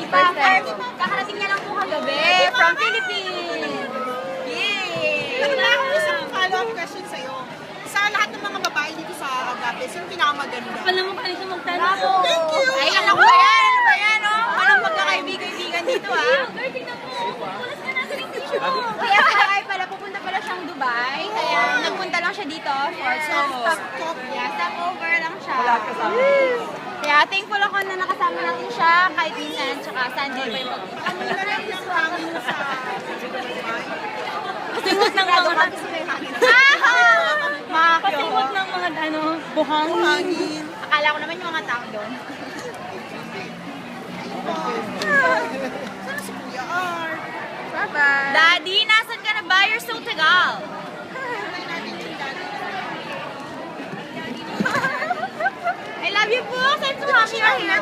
First time po. Kakarating niya lang po kagabi from Philippines. Yay! Pero na akong isang follow-up question sa'yo. Sa lahat ng mga babae dito sa Agape, sino pinakamaganda? Pala mo pala siya magtanong. Thank you! Ay, anak ko yan! Ano ba yan, oh? Walang magkakaibigan-ibigan dito, ah. Girl, tingnan mo. Pulas ka natin yung tissue mo. Kaya ay pala, pupunta pala siyang Dubai. Kaya nagpunta lang siya dito for Stop. Yeah, stopover lang siya. Kaya thankful ako na nakasama natin siya kahit minsan, tsaka Sunday pa yung pagpunta. Ano na lang yung hangin mo sa Pasimot ng mga pasimot ng mga buhangin. hangin? Akala ko naman yung mga tao doon. Sana si Kuya Art? Bye-bye. Daddy, nasan ka na ba? You're so tagal. I love you po. I'm so happy you're here.